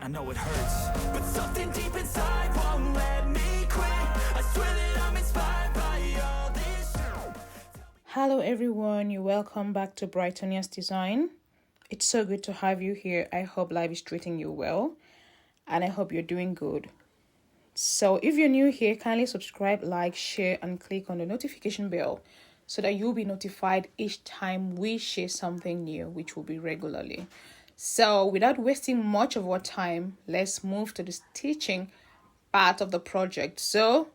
I know it hurts, but something deep inside won't let me quit. I swear that I'm inspired by all this shit. Hello everyone, you're welcome back to Brightonia's Design. It's so good to have you here. I hope life is treating you well and I hope you're doing good. So if you're new here, kindly subscribe, like, share and click on the notification bell so that you'll be notified each time we share something new, which will be regularly. So without wasting much of our time, let's move to the stitching part of the project. So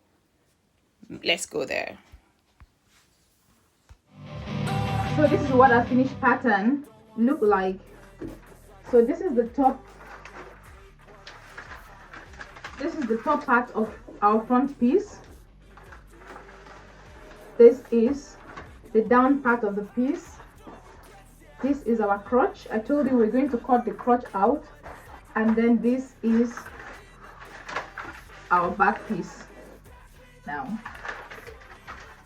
let's go there. So this is what our finished pattern look like. So this is the top part of our front piece. This is the down part of the piece. This is our crotch. I told you we're going to cut the crotch out, and then this is our back piece. Now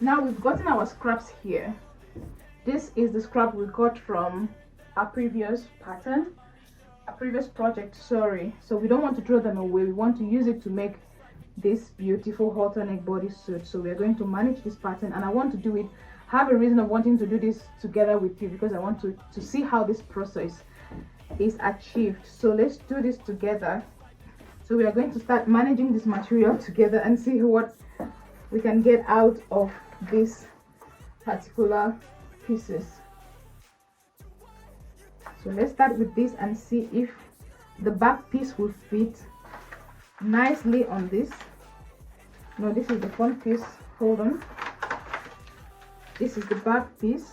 we've gotten our scraps here. This is the scrap we got from our previous pattern, our previous project, sorry. So we don't want to throw them away. We want to use it to make this beautiful halter neck bodysuit. So we're going to manage this pattern, and I want to do it, have a reason of wanting to do this together with you, because I want to see how this process is achieved. So let's do this together. So we are going to start managing this material together and see what we can get out of this particular pieces. So let's start with this and see if the back piece will fit nicely on this. No, this is the front piece. Hold on. This is the back piece.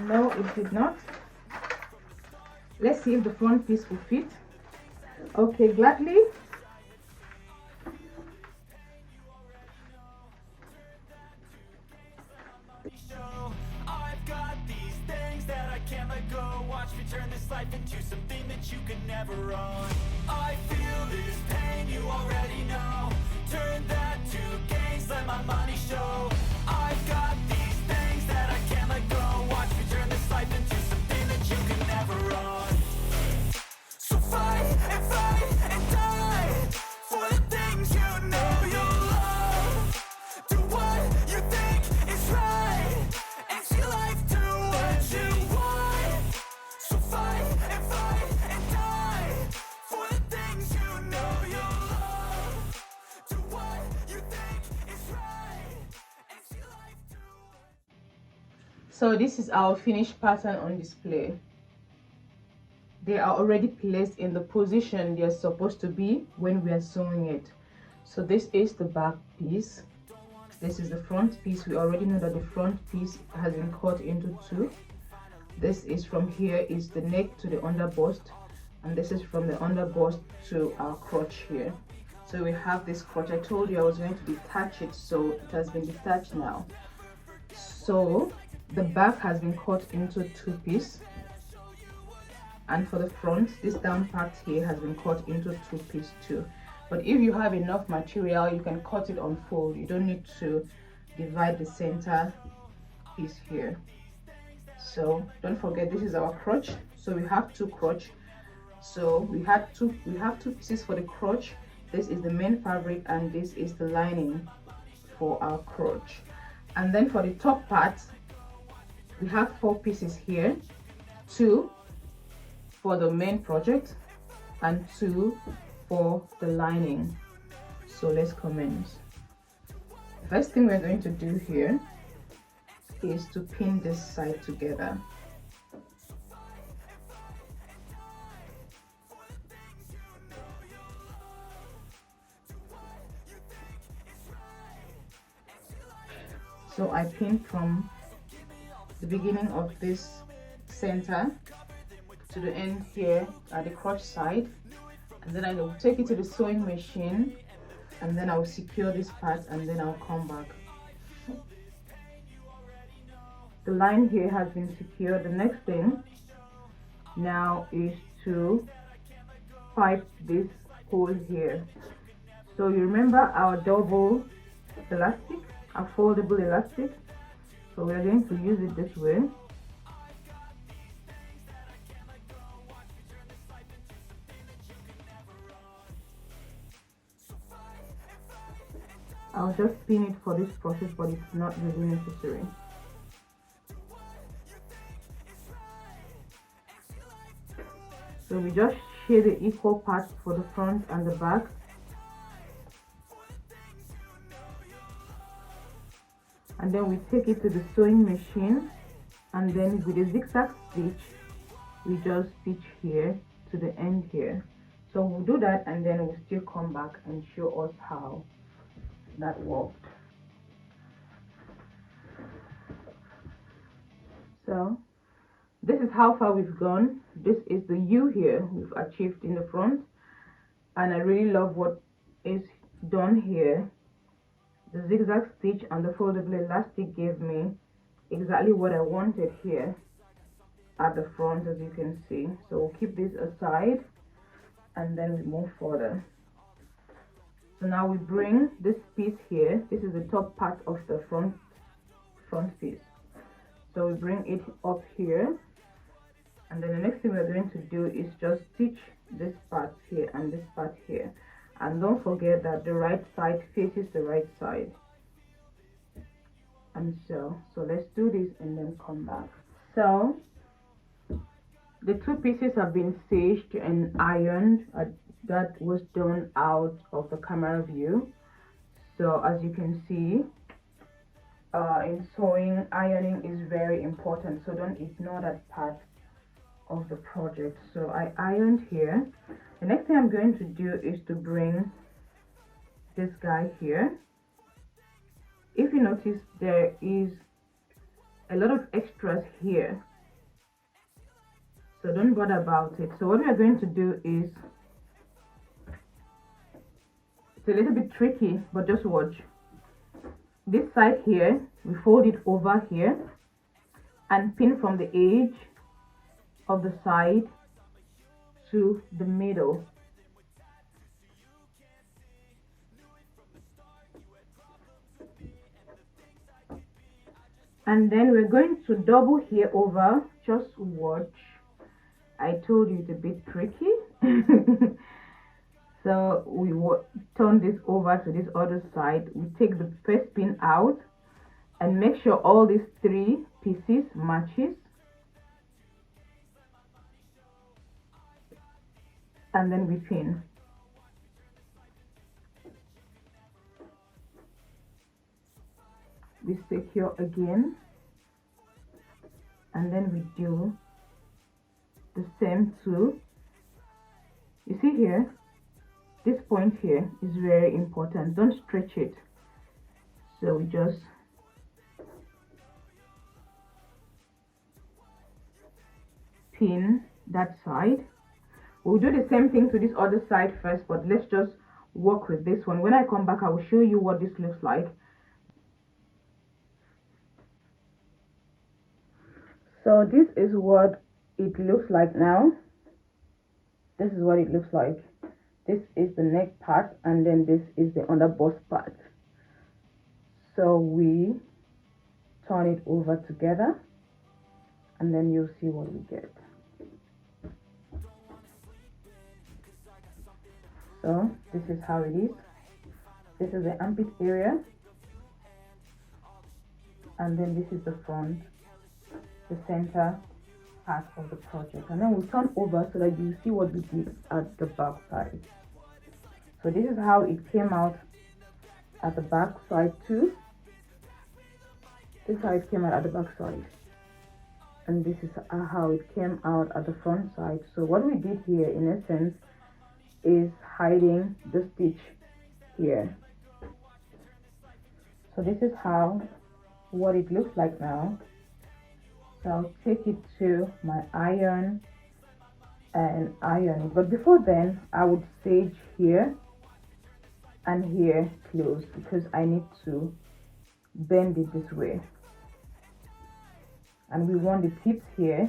No, it did not. Let's see if the front piece will fit. Okay, gladly. I've got these things that I can't let go. Watch me turn this life into something that you can never own. I feel this pain, you already know. Turn that to gains, let my money show. I've got these things that I can't let go. Watch me turn this life into something that you can never own. So fight and die for the things you know you love. Do what you think is right, and see life do what you want. So fight and die for the things you know you love. Do what you think is right, and see life do. So this is our finished pattern on display. They are already placed in the position they're supposed to be when we are sewing it. So this is the back piece. This is the front piece. We already know that the front piece has been cut into two. This is from here is the neck to the underbust, and this is from the underbust to our crotch here. So we have this crotch. I told you I was going to detach it, so it has been detached now. So the back has been cut into two pieces, and for the front, this down part here has been cut into two pieces too. But if you have enough material, you can cut it on fold. You don't need to divide the center piece here. So don't forget, this is our crotch. So we have two crotch. So we have two pieces for the crotch. This is the main fabric, and this is the lining for our crotch. And then for the top part, we have four pieces here, two for the main project and two for the lining. So let's commence. The first thing we're going to do here is to pin this side together. So I pin from the beginning of this center to the end here at the crotch side, and then I will take it to the sewing machine, and then I will secure this part, and then I'll come back. The line here has been secured. The next thing now is to pipe this hole here. So you remember our double elastic, a foldable elastic. So we're going to use it this way. I'll just pin it for this process, but it's not really necessary. So we just share the equal parts for the front and the back. And then we take it to the sewing machine, and then with a zigzag stitch we just stitch here to the end here. So we'll do that, and then we'll still come back and show us how that worked. So this is how far we've gone. This is the U here we've achieved in the front, and I really love what is done here. The zigzag stitch and the foldable elastic gave me exactly what I wanted here at the front, as you can see. So we'll keep this aside, and then we move further. So now we bring this piece here. This is the top part of the front piece. So we bring it up here, and then the next thing we're going to do is just stitch this part here and this part here. And don't forget that the right side faces the right side. And so let's do this and then come back. So the two pieces have been stitched and ironed. That was done out of the camera view. So as you can see, in sewing, ironing is very important, so don't ignore that part of the project. So I ironed here. The next thing I'm going to do is to bring this guy here. If you notice, there is a lot of extras here, so don't bother about it. So what we are going to do is, it's a little bit tricky, but just watch. This side here, we fold it over here and pin from the edge of the side to the middle. And then we're going to double here over. Just watch. I told you it's a bit tricky. So we turn this over to this other side. We take the first pin out and make sure all these three pieces matches. And then we pin. We secure again, and then we do the same too. You see here, this point here is very important. Don't stretch it. So we just pin that side. We'll do the same thing to this other side first, but let's just work with this one. When I come back, I will show you what this looks like. So this is what it looks like now. This is what it looks like. This is the neck part, and then this is the under bust part. So we turn it over together, and then you'll see what we get. So this is how it is. This is the armpit area, and then this is the front, the center part of the project. And then we'll turn over so that you see what we did at the back side. So this is how it came out at the back side too. This is how it came out at the back side, and this is how it came out at the front side. So what we did here in essence is hiding the stitch here. So this is how what it looks like now. So I'll take it to my iron and iron it, but before then I would stage here and here close, because I need to bend it this way, and we want the tips here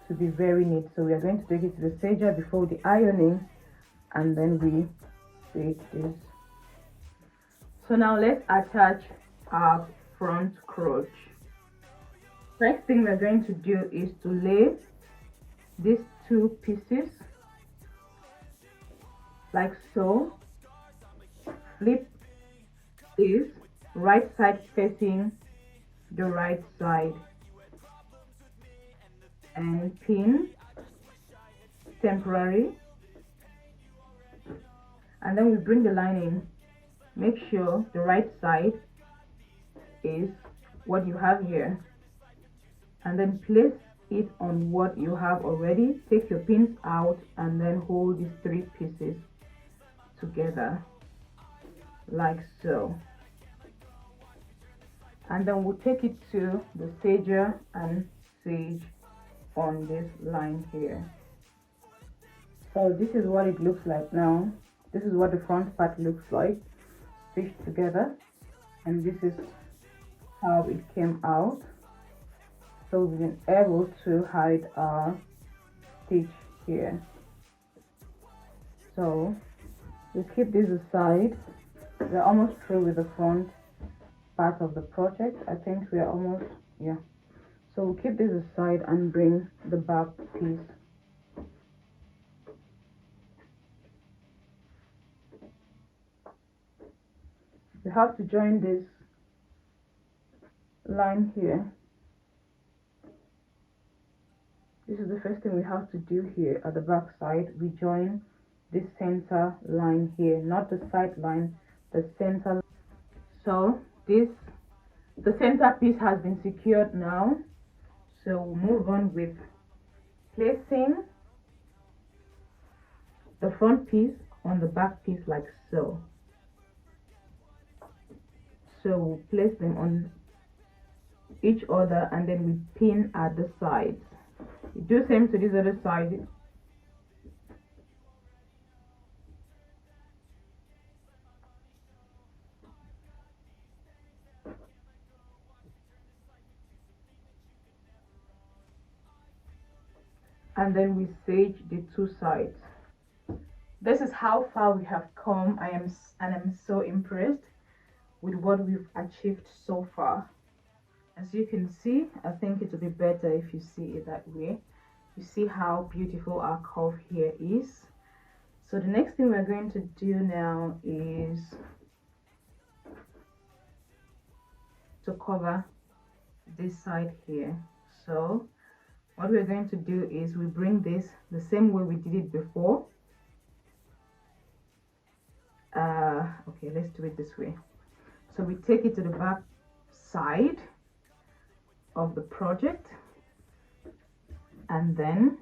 to be very neat. So we are going to take it to the stager before the ironing, and then we stage this. So now let's attach our front crotch. First thing we're going to do is to lay these two pieces like so. Flip is right side facing the right side and pin temporary, and then we bring the lining. Make sure the right side is what you have here, and then place it on what you have already. Take your pins out and then hold these three pieces together like so, and then we'll take it to the serger and sage on this line here. So this is what it looks like now. This is what the front part looks like stitched together, and this is how it came out. So we've been able to hide our stitch here. So we'll keep this aside. We're almost through with the front part of the project. I think we are almost, yeah. So we'll keep this aside and bring the back piece. We have to join this line here. This is the first thing we have to do here at the back side. We join this center line here, not the side line, the center. So the center piece has been secured now. So we'll move on with placing the front piece on the back piece like so. So we'll place them on each other and then we pin at the sides. You do same to this other side. And then we sage the two sides. This is how far we have come. I'm so impressed with what we've achieved so far. As you can see, I think it will be better if you see it that way. You see how beautiful our curve here is. So the next thing we're going to do now is to cover this side here. So what we're going to do is we bring this the same way we did it before. Okay, let's do it this way. So we take it to the back side of the project and then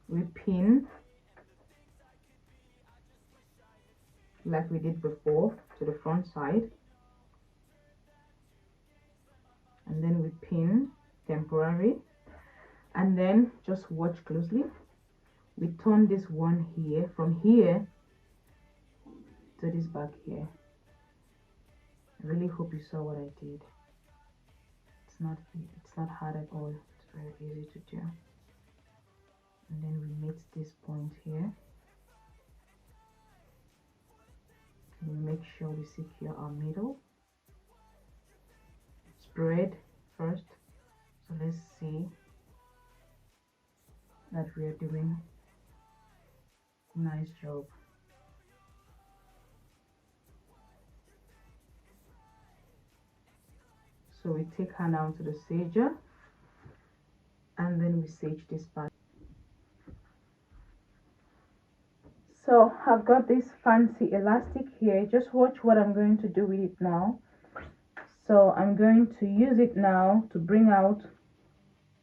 we pin like we did before to the front side, and then we pin temporary, and then just watch closely. We turn this one here from here to this back here. I really hope you saw what I did. It's not hard at all. It's very easy to do. And then we meet this point here. And we make sure we secure our middle. Spread first. So let's see that we are doing a nice job. So we take her down to the serger and then we sage this part. So I've got this fancy elastic here. Just watch what I'm going to do with it now. So I'm going to use it now to bring out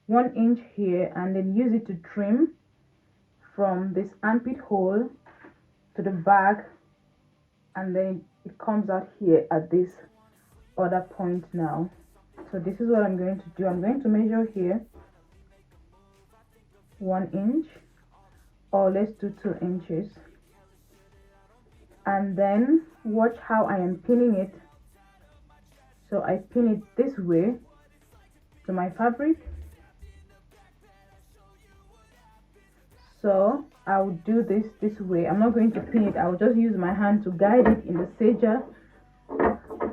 1 inch here and then use it to trim from this armpit hole to the back, and then it comes out here at this other point now. So this is what I'm going to do. I'm going to measure here 1 inch, or let's do 2 inches, and then watch how I am pinning it. So I pin it this way to my fabric. So I'll do this way. I'm not going to pin it. I'll just use my hand to guide it in the serger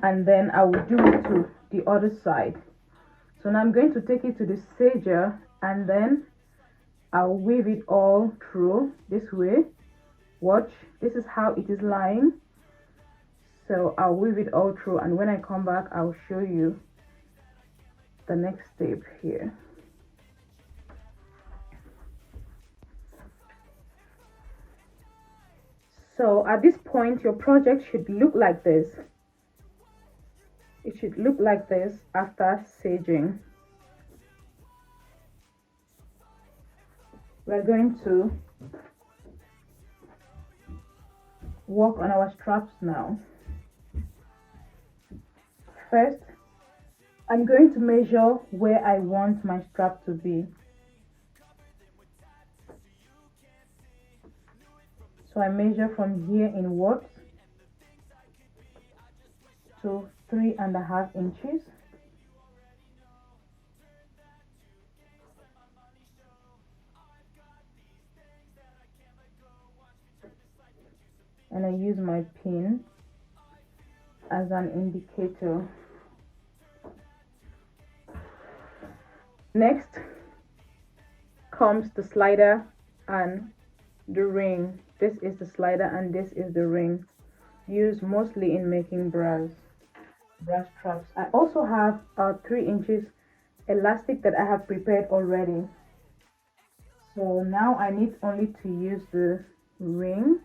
and then I will do it to the other side. So now I'm going to take it to the serger, and then I'll weave it all through this way. Watch, this is how it is lying. So I'll weave it all through, and when I come back I'll show you the next step here. So at this point your project should look like this. It should look like this after serging. We're going to work on our straps now. First, I'm going to measure where I want my strap to be. So I measure from here inwards to 3.5 inches. And I use my pin as an indicator. Next comes the slider and the ring. This is the slider and this is the ring, used mostly in making bra straps. I also have a 3 inches elastic that I have prepared already. So now I need only to use the ring.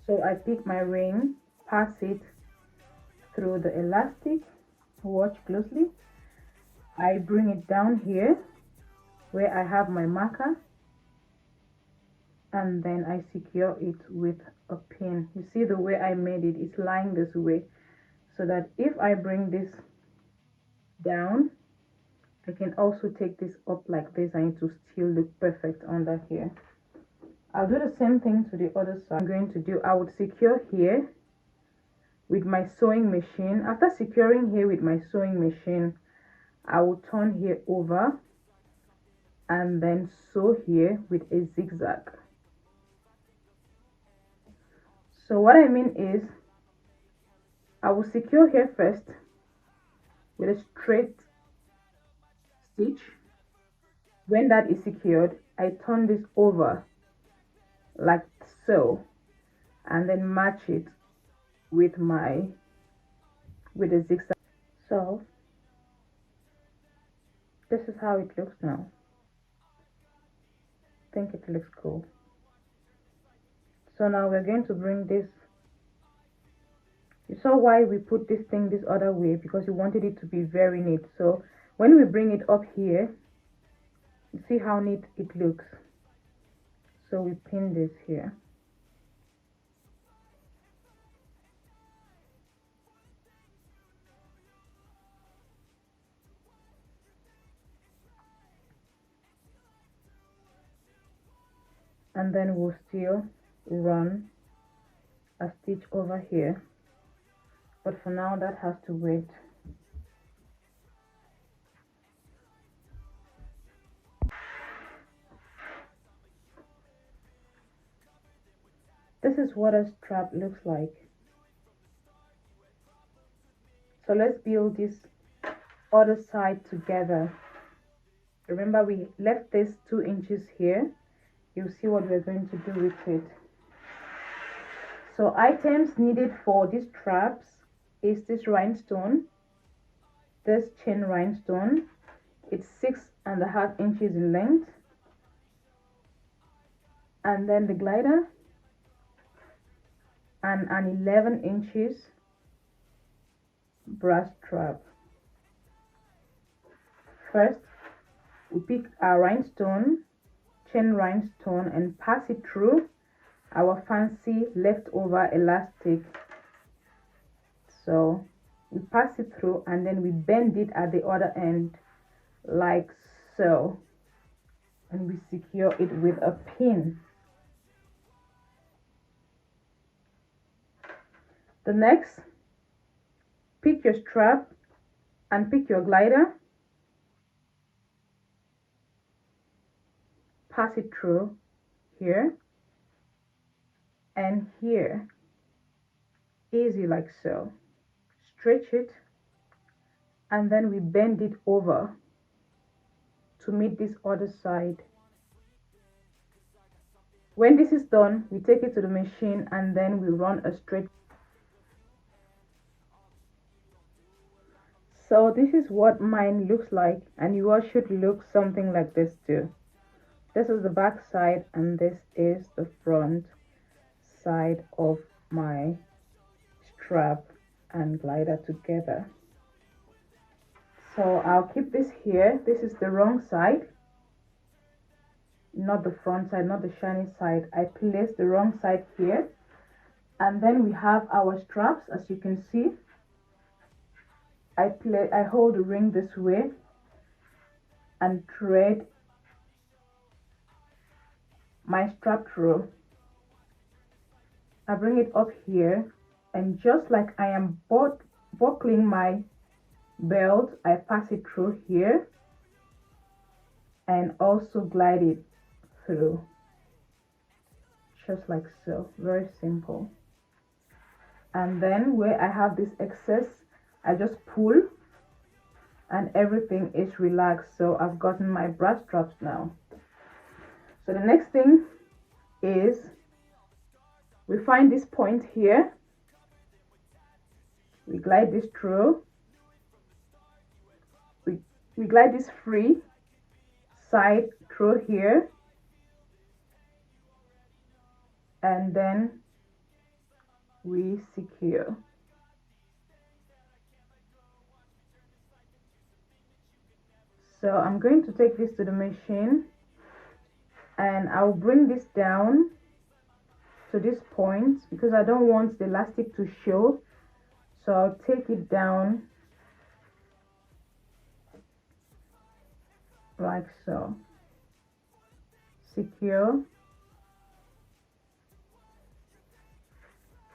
So I pick my ring, pass it through the elastic. Watch closely. I bring it down here where I have my marker, and then I secure it with a pin. You see the way I made it, it's lying this way, so that if I bring this down, I can also take this up like this and it will still look perfect under here. I'll do the same thing to the other side. I would secure here with my sewing machine. After securing here with my sewing machine, I will turn here over and then sew here with a zigzag. So what I mean is, I will secure here first with a straight stitch. When that is secured, I turn this over like so, and then match it with a zigzag. So this is how it looks now. I think it looks cool. So now we're going to bring this. You saw why we put this thing this other way, because we wanted it to be very neat. So when we bring it up here, you see how neat it looks. So we pin this here. And then we'll still run a stitch over here, but for now that has to wait. This is what a strap looks like. So let's build this other side together. Remember, we left this 2 inches here. You'll see what we're going to do with it. So items needed for these straps is this rhinestone, this chain rhinestone. It's 6.5 inches in length, and then the glider, and an 11 inches bra strap. First, we pick our rhinestone, chain rhinestone, and pass it through our fancy leftover elastic. So we pass it through and then we bend it at the other end like so, and we secure it with a pin. The next, pick your strap and pick your glider, pass it through here and here, easy like so, stretch it, and then we bend it over to meet this other side. When this is done, we take it to the machine and then we run a straight. So this is what mine looks like, and yours should look something like this too. This is the back side and this is the front side of my strap and glider together. So I'll keep this here. This is the wrong side, not the front side, not the shiny side. I placed the wrong side here, and then we have our straps. As you can see, I hold the ring this way and thread my strap through. I bring it up here, and just like I am buckling my belt, I pass it through here and also glide it through, just like so. Very simple. And then where I have this excess, I just pull and everything is relaxed. So I've gotten my bra straps now. So the next thing is we find this point here, we glide this through, we glide this free side through here, and then we secure. So I'm going to take this to the machine and I'll bring this down to this point because I don't want the elastic to show. So I'll take it down like so. Secure.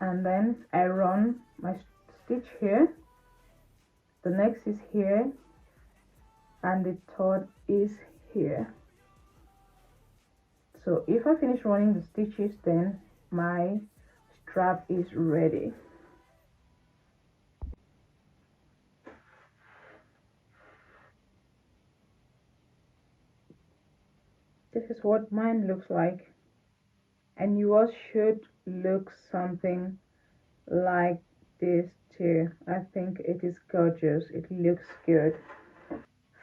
And then I run my stitch here. The next is here. And the third is here. So if I finish running the stitches, then my strap is ready. This is what mine looks like, and yours should look something like this too. I think it is gorgeous. It looks good.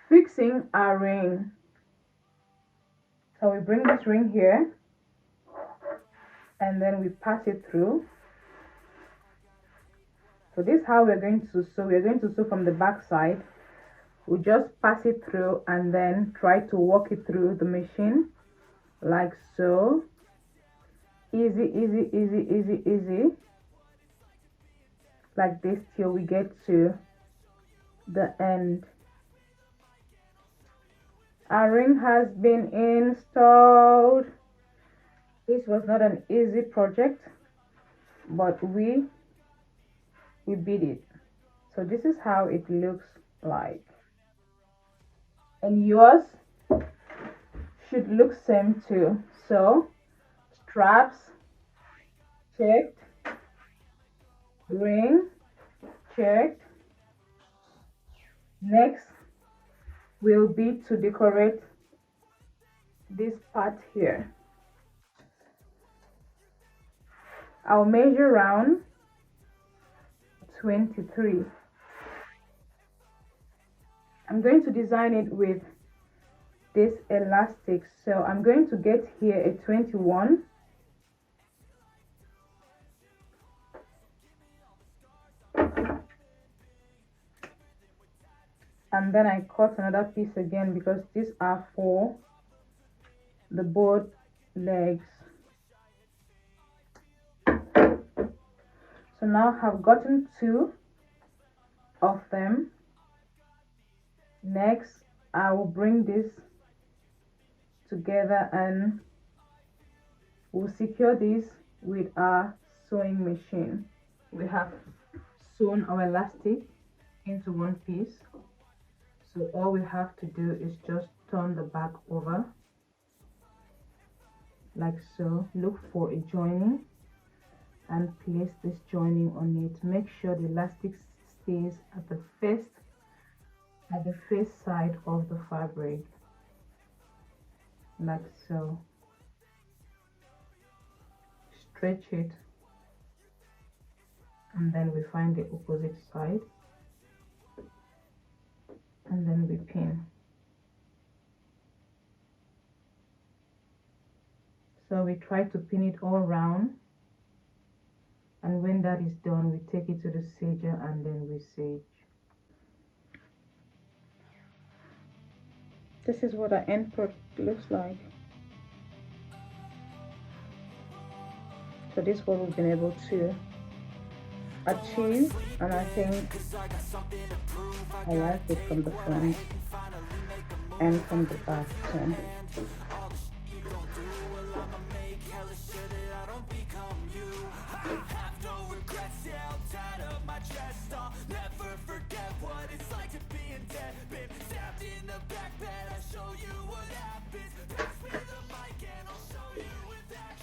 Fixing our ring. So we bring this ring here and then we pass it through. So this is how we're going to sew. We're going to sew from the back side. We just pass it through and then try to walk it through the machine like so. Easy, easy, easy, easy, easy, like this till we get to the end. Our ring has been installed. This was not an easy project, but we beat it. So this is how it looks like, and yours should look same too. So straps checked, ring checked. Next will be to decorate this part here. I'll measure round 23. I'm going to design it with this elastic, so I'm going to get here a 21. And then I cut another piece again because these are for the both legs. So now I've gotten 2 of them. Next, I will bring this together and we'll secure this with our sewing machine. We have sewn our elastic into one piece. So all we have to do is just turn the back over like so. Look for a joining and place this joining on it. Make sure the elastic stays at the face side of the fabric, like so. Stretch it, and then we find the opposite side, and then we pin. So we try to pin it all round, and when that is done, we take it to the serger and then we serge. This is what our end product looks like. So this is what we've been able to achieve, and I think I like it from the front and from the back too.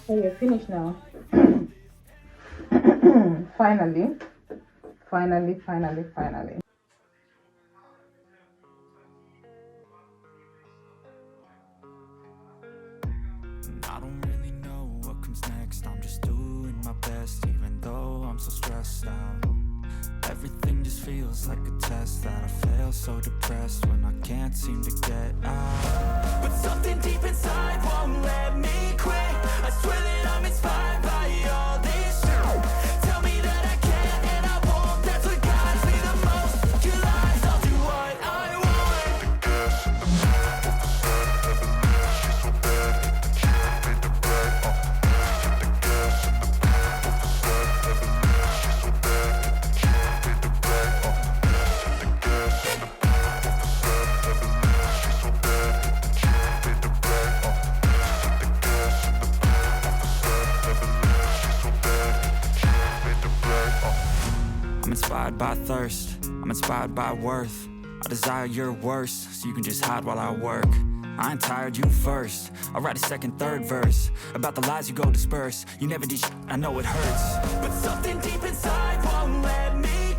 So you're finished now. Finally. I don't really know what comes next. I'm just doing my best, even though I'm so stressed out. Everything just feels like a test that I fail, so depressed when I can't seem to get out. But something deep inside won't let me quit. I swear that I'm inspired by all this shit. Tell me that I can and I won't. That's what guides me the most. Your lies, I'll do what I want. I'm inspired by thirst, I'm inspired by worth. I desire your worst, so you can just hide while I work. I ain't tired, you first. I'll write a second, third verse about the lies you go disperse. You never did shit, I know it hurts. But something deep inside won't let me